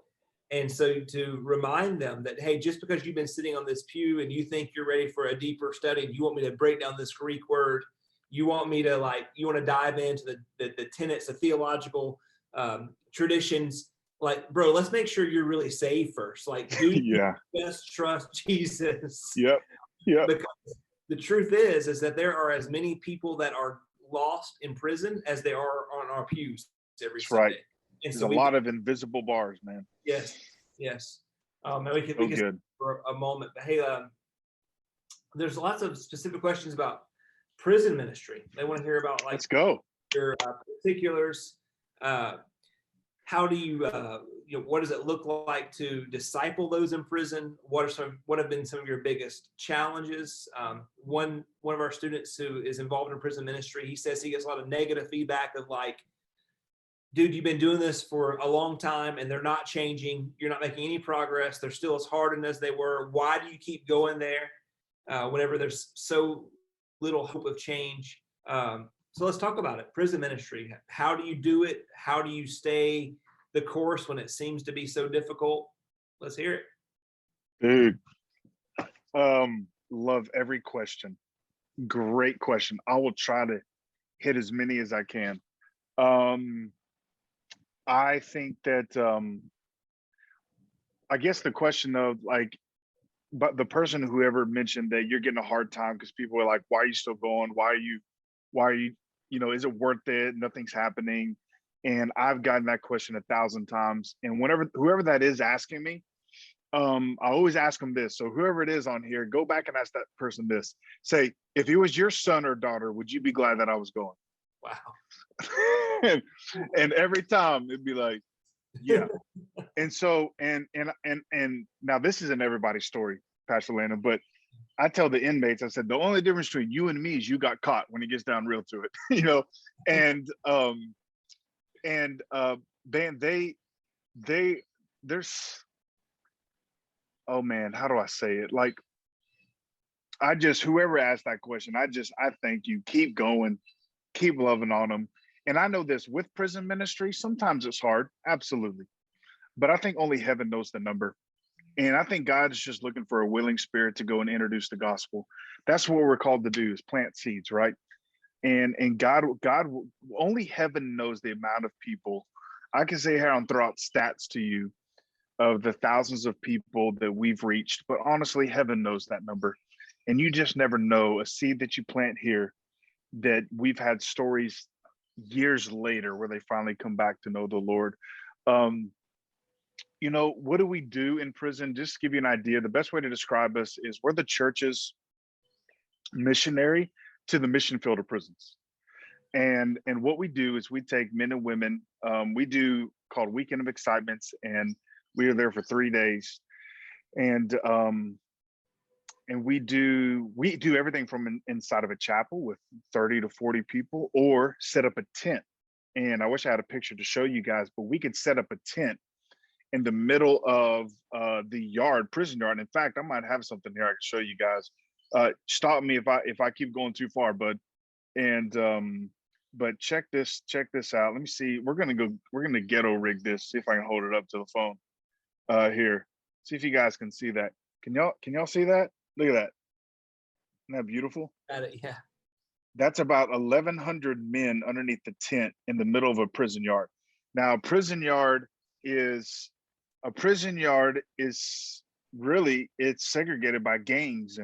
And so to remind them that, hey, just because you've been sitting on this pew and you think you're ready for a deeper study, you want me to break down this Greek word, you want to dive into the tenets of theological traditions, like, bro, let's make sure you're really saved first. Like, do you just trust Jesus? Yep. Because the truth is that there are as many people that are lost in prison as there are on our pews every Sunday. Right. And there's a lot of invisible bars, man. Yes. And we can for a moment, but hey, there's lots of specific questions about prison ministry. They want to hear about let's go your particulars. How do you, what does it look like to disciple those in prison? What have been some of your biggest challenges? One of our students who is involved in prison ministry, he says he gets a lot of negative feedback of like, dude, you've been doing this for a long time and they're not changing. You're not making any progress. They're still as hardened as they were. Why do you keep going there whenever there's so little hope of change? So let's talk about it. Prison ministry. How do you do it? How do you stay the course when it seems to be so difficult? Let's hear it. Dude, love every question. Great question. I will try to hit as many as I can. I think that, I guess the question of like, but the person whoever mentioned that you're getting a hard time because people are like, why are you still going? Why are you, is it worth it? Nothing's happening. And I've gotten that question 1,000 times. And whoever that is asking me, I always ask them this. So whoever it is on here, go back and ask that person this. Say, if it was your son or daughter, would you be glad that I was going? Wow. and every time it'd be like, yeah. And so, and now this isn't everybody's story, Pastor Landon, but I tell the inmates, I said, the only difference between you and me is you got caught when it gets down real to it, you know, and, man, they, there's, oh man, how do I say it? Like, whoever asked that question, I thank you. Keep going, keep loving on them. And I know this with prison ministry, sometimes it's hard. Absolutely. But I think only heaven knows the number. And I think God is just looking for a willing spirit to go and introduce the gospel. That's what we're called to do, is plant seeds, right? And God, only heaven knows the amount of people. I can say here and throw out stats to you of the thousands of people that we've reached, but honestly, heaven knows that number. And you just never know, a seed that you plant here, that we've had stories years later where they finally come back to know the Lord. You know, what do we do in prison? Just to give you an idea, the best way to describe us is we're the church's missionary to the mission field of prisons. And what we do is we take men and women, we do called Weekend of Excitements, and we are there for 3 days. And we do everything from inside of a chapel with 30 to 40 people, or set up a tent. And I wish I had a picture to show you guys, but we could set up a tent in the middle of the yard, prison yard. In fact, I might have something here I can show you guys. Stop me if I keep going too far, bud. And but check this out. Let me see. We're gonna ghetto rig this. See if I can hold it up to the phone. Here. See if you guys can see that. Can y'all see that? Look at that. Isn't that beautiful? Got it, yeah. That's about 1,100 men underneath the tent in the middle of a prison yard. Now, a prison yard is really, it's segregated by gangs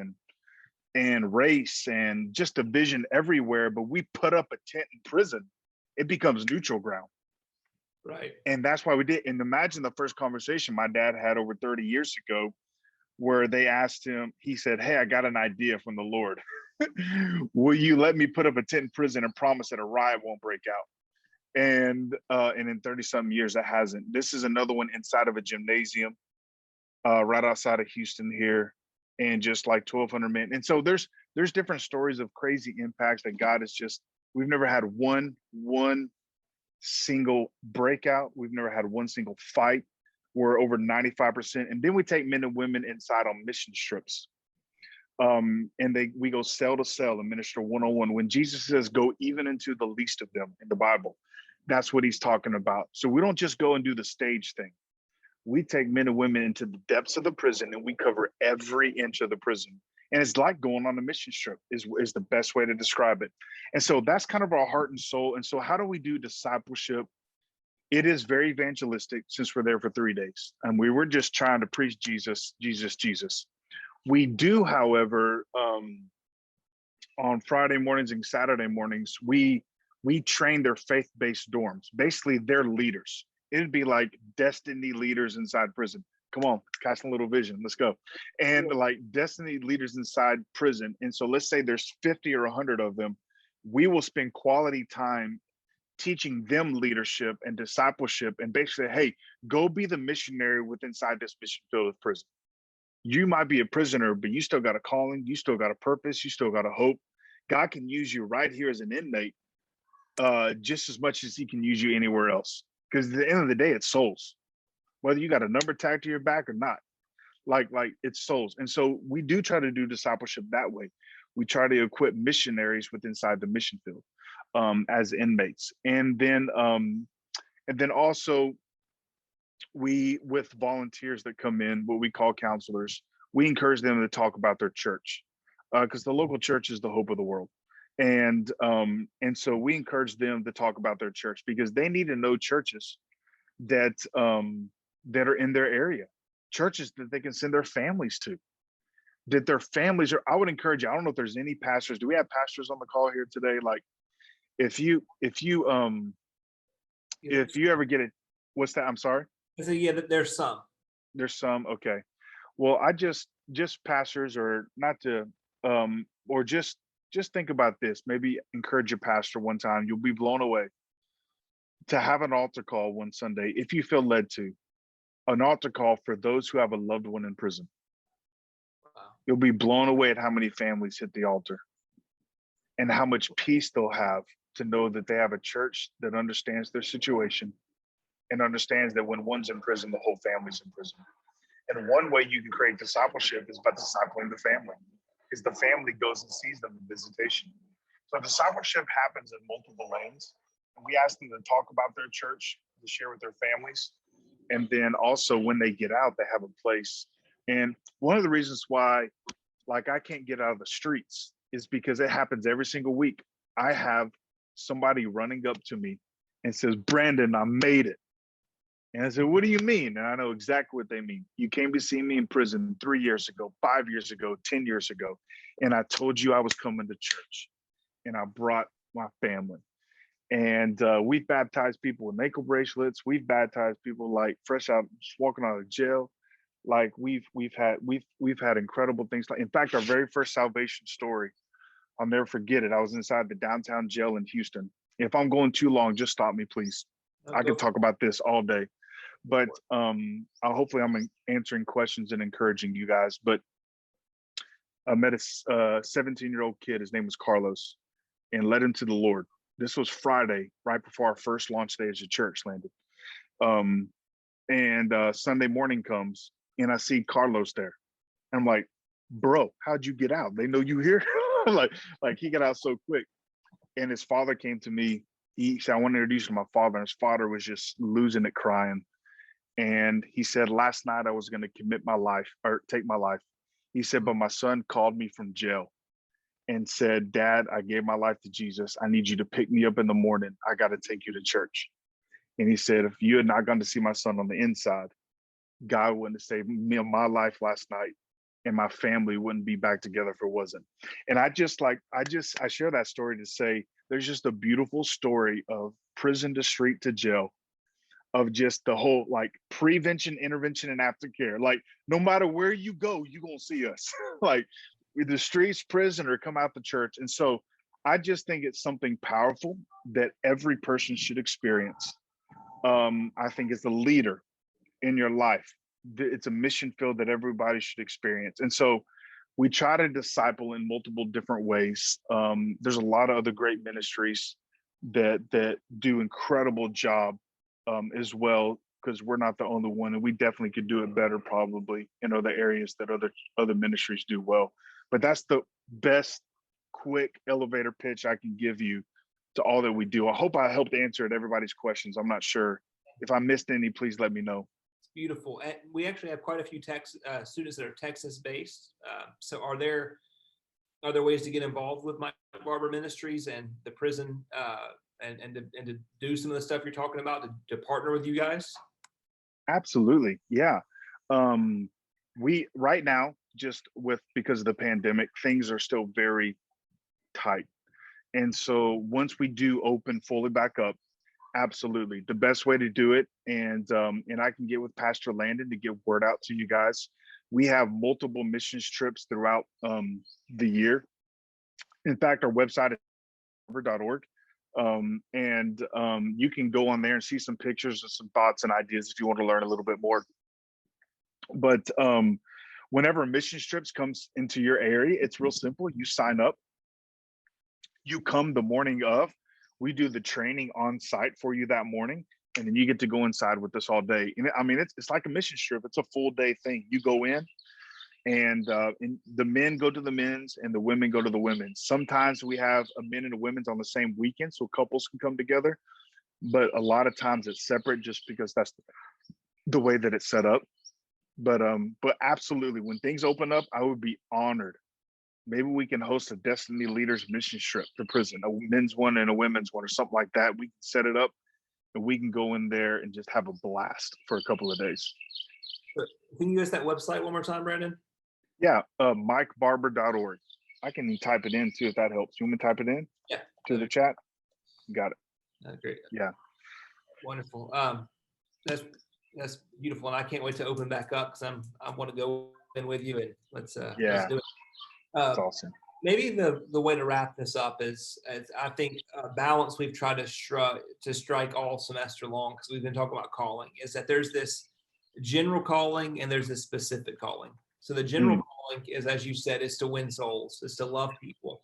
and race and just division everywhere. But we put up a tent in prison, it becomes neutral ground. Right. And that's why we did. And imagine the first conversation my dad had over 30 years ago, where they asked him, he said, "Hey, I got an idea from the Lord. Will you let me put up a tent in prison and promise that a riot won't break out?" And in 30 something years, it hasn't. This is another one inside of a gymnasium, right outside of Houston here, and just like 1,200 men. And so there's different stories of crazy impacts that God has just. We've never had one single breakout. We've never had one single fight. We're over 95%. And then we take men and women inside on mission trips. And we go cell to cell and minister one-on-one. When Jesus says, go even into the least of them in the Bible, that's what he's talking about. So we don't just go and do the stage thing. We take men and women into the depths of the prison, and we cover every inch of the prison. And it's like going on a mission trip is the best way to describe it. And so that's kind of our heart and soul. And so how do we do discipleship? It is very evangelistic, since we're there for 3 days. And we were just trying to preach Jesus, Jesus, Jesus. We do, however, on Friday mornings and Saturday mornings, we train their faith-based dorms. Basically, they're leaders. It'd be like destiny leaders inside prison. Come on, cast a little vision. Let's go. And like destiny leaders inside prison. And so let's say there's 50 or 100 of them. We will spend quality time teaching them leadership and discipleship, and basically, hey, go be the missionary inside this mission field of prison. You might be a prisoner, but you still got a calling, you still got a purpose, you still got a hope. God can use you right here as an inmate, just as much as he can use you anywhere else. Because at the end of the day, it's souls. Whether you got a number tagged to your back or not, like it's souls. And so we do try to do discipleship that way. We try to equip missionaries inside the mission field as inmates. And then also we, with volunteers that come in, what we call counselors, we encourage them to talk about their church, because the local church is the hope of the world. And so we encourage them to talk about their church, because they need to know churches that are in their area, churches that they can send their families to, that their families are. I would encourage you. I don't know if there's any pastors. Do we have pastors on the call here today? Like, if you ever get it, what's that? I'm sorry. So yeah, there's some. There's some. Okay. Well, I just pastors, or not to, or just think about this. Maybe encourage your pastor one time. You'll be blown away to have an altar call one Sunday, if you feel led to, an altar call for those who have a loved one in prison. Wow. You'll be blown away at how many families hit the altar and how much peace they'll have to know that they have a church that understands their situation and understands that when one's in prison, the whole family's in prison. And one way you can create discipleship is by discipling the family, because the family goes and sees them in visitation. So discipleship happens in multiple lanes. We ask them to talk about their church, to share with their families. And then also when they get out, they have a place. And one of the reasons why, like, I can't get out of the streets is because it happens every single week. I have somebody running up to me and says, "Brandon, I made it." And I said, "What do you mean?" And I know exactly what they mean. "You came to see me in prison 3 years ago, 5 years ago, 10 years ago. And I told you I was coming to church. And I brought my family." And we've baptized people with ankle bracelets. We've baptized people like fresh out, just walking out of jail. Like we've had incredible things. Like, in fact, our very first salvation story, I'll never forget it. I was inside the downtown jail in Houston. If I'm going too long, just stop me, please. I could talk about this all day. But hopefully I'm answering questions and encouraging you guys. But I met a 17-year-old kid. His name was Carlos, and led him to the Lord. This was Friday, right before our first launch day as a church, Landon. And Sunday morning comes, and I see Carlos there. I'm like, "Bro, how'd you get out? They know you here?" like he got out so quick. And his father came to me. He said, "I want to introduce you to my father." And his father was just losing it, crying. And he said, "Last night I was going to commit my life or take my life." He said, "But my son called me from jail and said, 'Dad, I gave my life to Jesus. I need you to pick me up in the morning. I got to take you to church.'" And he said, "If you had not gone to see my son on the inside, God wouldn't have saved me in my life last night, and my family wouldn't be back together if it wasn't." And I share that story to say there's just a beautiful story of prison to street to jail, of just the whole like prevention, intervention, and aftercare. Like no matter where you go, you're gonna see us. Like the streets, prison, or come out the church. And so I just think it's something powerful that every person should experience. I think as a leader in your life, it's a mission field that everybody should experience. And so we try to disciple in multiple different ways. There's a lot of other great ministries that do incredible job as well, because we're not the only one, and we definitely could do it better probably in other areas that other ministries do well. But that's the best quick elevator pitch I can give you to all that we do. I hope I helped answer everybody's questions. I'm not sure if I missed any. Please let me know. It's beautiful. And we actually have quite a few students that are Texas based. So are there ways to get involved with Mike Barber Ministries and the prison and to do some of the stuff you're talking about, to partner with you guys? Absolutely. Yeah. We right now, just because of the pandemic, things are still very tight. And so once we do open fully back up, absolutely the best way to do it. And I can get with Pastor Landon to get word out to you guys. We have multiple missions trips throughout the year. In fact, our website is barber.org. You can go on there and see some pictures and some thoughts and ideas if you want to learn a little bit more. But whenever missions trips comes into your area, it's real simple. You sign up. You come the morning of. We do the training on site for you that morning, and then you get to go inside with us all day. And I mean, it's like a mission trip. It's a full day thing. You go in, and the men go to the men's and the women go to the women's. Sometimes we have a men and a women's on the same weekend, so couples can come together. But a lot of times it's separate, just because that's the way that it's set up. But absolutely, when things open up, I would be honored. Maybe we can host a Destiny Leaders mission trip to prison, a men's one and a women's one, or something like that. We can set it up, and we can go in there and just have a blast for a couple of days. Can you use that website one more time, Brandon? Yeah, MikeBarber.org. I can type it in too if that helps. You want me to type it in? Yeah. To the chat? Got it. Great. Yeah. Wonderful. That's beautiful, and I can't wait to open back up, because I want to go in with you, and let's do it. That's awesome. Maybe the way to wrap this up is I think a balance we've tried to strike all semester long, because we've been talking about calling, is that there's this general calling and there's a specific calling. So the general calling is, as you said, is to win souls, is to love people.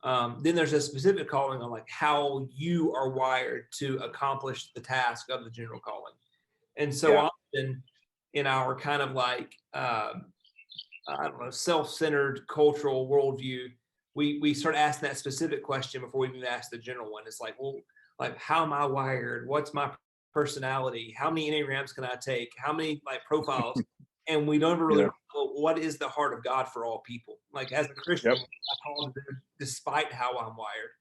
Then there's a specific calling on like how you are wired to accomplish the task of the general calling. And so often in our kind of like, I don't know, self-centered cultural worldview, we start asking that specific question before we even ask the general one. It's like, well, like, how am I wired? What's my personality? How many Enneagrams can I take? How many like profiles? And we don't ever really know what is the heart of God for all people. Like as a Christian, I call it despite how I'm wired.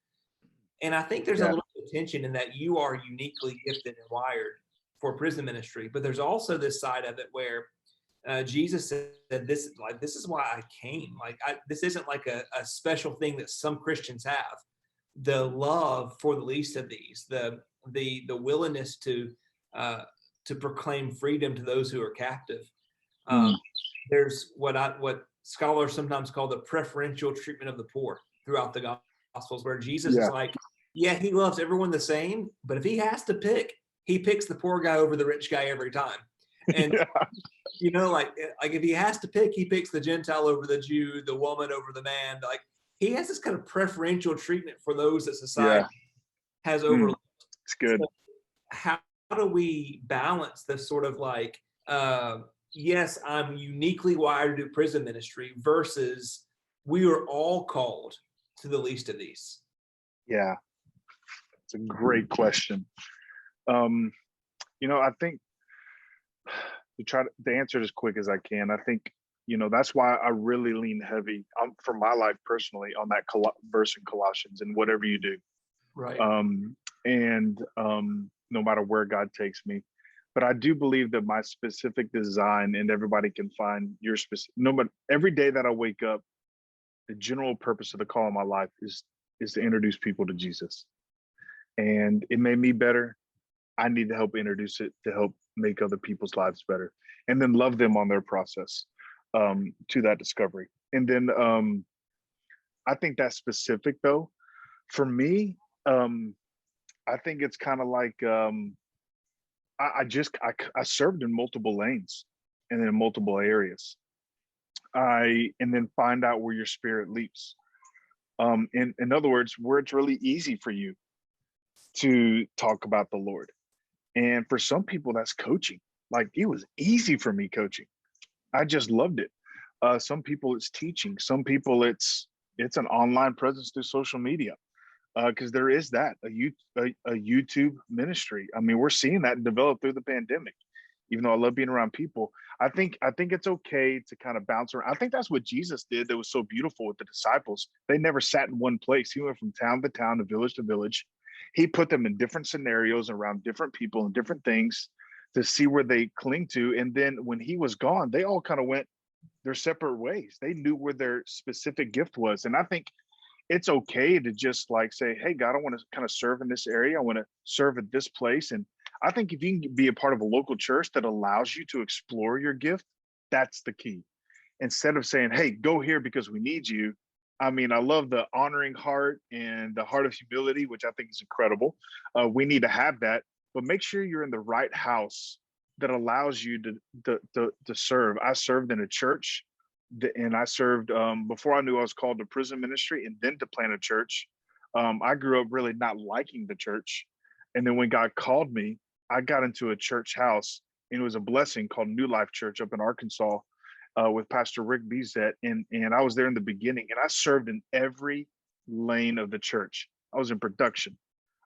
And I think there's a little bit of tension in that you are uniquely gifted and wired for prison ministry, but there's also this side of it where Jesus said, "This is why I came. Like this isn't like a special thing that some Christians have. The love for the least of these, the willingness to proclaim freedom to those who are captive. There's what scholars sometimes call the preferential treatment of the poor throughout the Gospels, where Jesus is like, yeah, he loves everyone the same, but if he has to pick, he picks the poor guy over the rich guy every time. And you know, like if he has to pick, he picks the Gentile over the Jew, the woman over the man. Like he has this kind of preferential treatment for those that society has overlooked. It's good. So how do we balance this sort of like, yes, I'm uniquely wired to do prison ministry versus we are all called to the least of these? Yeah, it's a great question. You know, I think to answer it as quick as I can. I think, you know, that's why I really lean heavy for my life personally on that verse in Colossians and whatever you do. Right. No matter where God takes me. But I do believe that my specific design, and everybody can find your specific, but every day that I wake up, the general purpose of the call in my life is to introduce people to Jesus. And it made me better. I need to help introduce it to help make other people's lives better, and then love them on their process to that discovery. And then I think that's specific though. For me, I think it's kind of like I served in multiple lanes and in multiple areas. And then find out where your spirit leaps. In other words, where it's really easy for you to talk about the Lord. And for some people, that's coaching. Like it was easy for me coaching. I just loved it. Some people it's teaching. Some people it's an online presence through social media. Because there is that a YouTube ministry. I mean, we're seeing that develop through the pandemic. Even though I love being around people, I think it's okay to kind of bounce around. I think that's what Jesus did. That was so beautiful with the disciples. They never sat in one place. He went from town to town, to village. He put them in different scenarios around different people and different things to see where they cling to. And then when he was gone, they all kind of went their separate ways. They knew where their specific gift was. And I think it's okay to just like say, hey, God, I want to kind of serve in this area. I want to serve at this place. And I think if you can be a part of a local church that allows you to explore your gift, that's the key. Instead of saying, hey, go here because we need you. I mean, I love the honoring heart and the heart of humility, which I think is incredible. We need to have that, but make sure you're in the right house that allows you to serve. I served in a church, and I served before I knew I was called to prison ministry and then to plant a church. I grew up really not liking the church. And then when God called me, I got into a church house, and it was a blessing, called New Life Church up in Arkansas with Pastor Rick Bezet. And I was there in the beginning, and I served in every lane of the church. I was in production.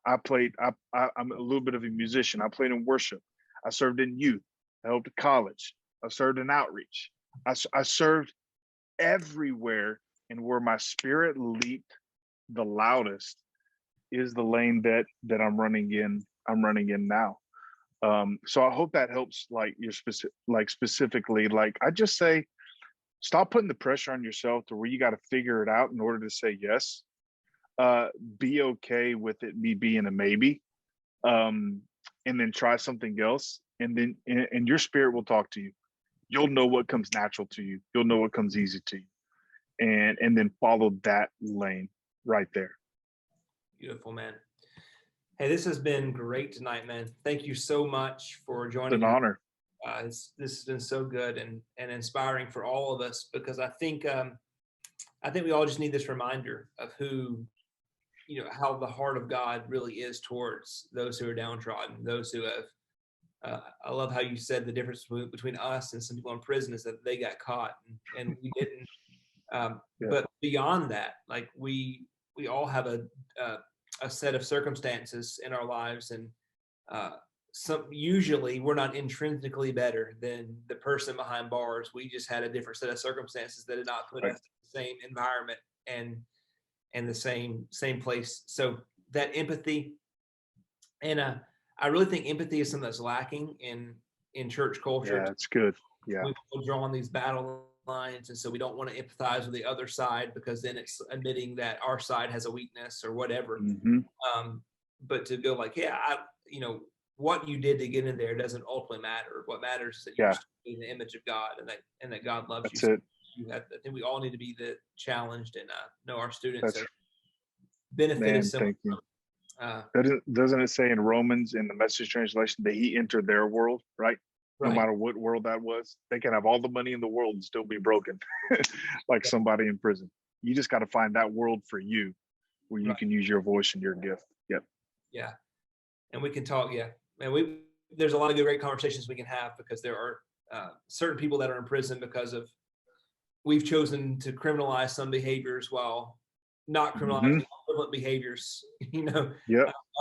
I'm a little bit of a musician. I played in worship. I served in youth. I helped at college. I served in outreach. I served everywhere, and where my spirit leaped the loudest is the lane that I'm running in. I'm running in now. So I hope that helps. Like your specifically, like I just say, stop putting the pressure on yourself to where you got to figure it out in order to say yes. Be okay with it me being a maybe, and then try something else, and then and your spirit will talk to you. You'll know what comes natural to you. You'll know what comes easy to you, and then follow that lane right there. Beautiful, man. Hey, this has been great tonight, man. Thank you so much for joining. It's an honor. This has been so good and inspiring for all of us, because I think we all just need this reminder of who, how the heart of God really is towards those who are downtrodden, those who have. I love how you said the difference between us and some people in prison is that they got caught and we didn't. But beyond that, like we all have a set of circumstances in our lives, and usually we're not intrinsically better than the person behind bars. We just had a different set of circumstances that did not put us in the same environment and the same place. So that empathy, and I really think empathy is something that's lacking in church culture. Yeah, it's good. Yeah, we draw on these battle lines, and so we don't want to empathize with the other side, because then it's admitting that our side has a weakness or whatever. But to go like, what you did to get in there doesn't ultimately matter. What matters is that you're in the image of God, and that God loves you. That's I think we all need to be challenged, and know our students are benefited so much. Thank you. Doesn't it say in Romans, in the Message translation, that he entered their world, right? No matter what world that was, they can have all the money in the world and still be broken, like somebody in prison. You just got to find that world for you, where you can use your voice and your gift. Yep. Yeah, and we can talk. Yeah, man. There's a lot of good, great conversations we can have, because there are certain people that are in prison because of we've chosen to criminalize some behaviors while not criminalizing equivalent behaviors.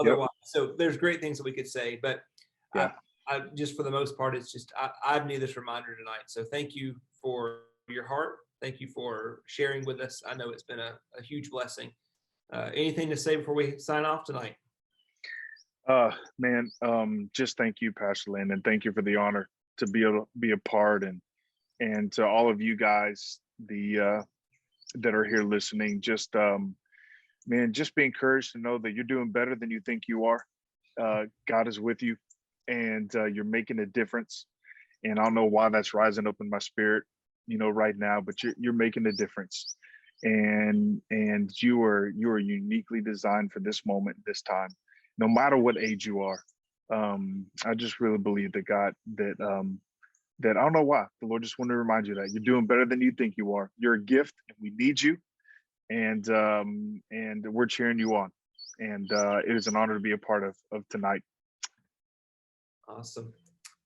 Otherwise. So there's great things that we could say, but I just, for the most part, it's just I've needed this reminder tonight. So thank you for your heart. Thank you for sharing with us. I know it's been a huge blessing. Anything to say before we sign off tonight? Man, just thank you, Pastor Landon. Thank you for the honor to be able to be a part, and to all of you guys that are here listening. Just man, just be encouraged to know that you're doing better than you think you are. God is with you, and you're making a difference. And I don't know why that's rising up in my spirit, right now, but you're making a difference, and you are uniquely designed for this moment, this time, no matter what age you are. I just really believe that God, that I don't know why the Lord just wanted to remind you that you're doing better than you think you are. You're a gift, and we need you, and we're cheering you on. And it is an honor to be a part of tonight. Awesome.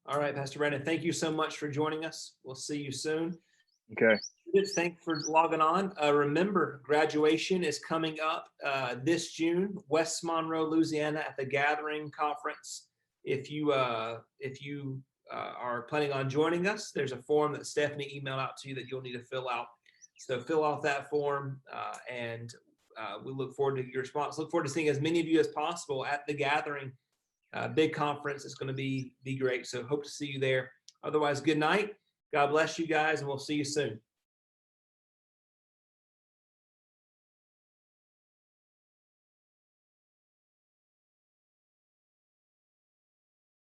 All right, Pastor Brandon, thank you so much for joining us. We'll see you soon. Okay. Thanks for logging on. Remember, graduation is coming up this June, West Monroe, Louisiana, at the Gathering Conference. If you are planning on joining us, there's a form that Stephanie emailed out to you that you'll need to fill out. So fill out that form, and we look forward to your response. Look forward to seeing as many of you as possible at the Gathering. Big conference. It's going to be great. So hope to see you there. Otherwise, good night. God bless you guys, and we'll see you soon.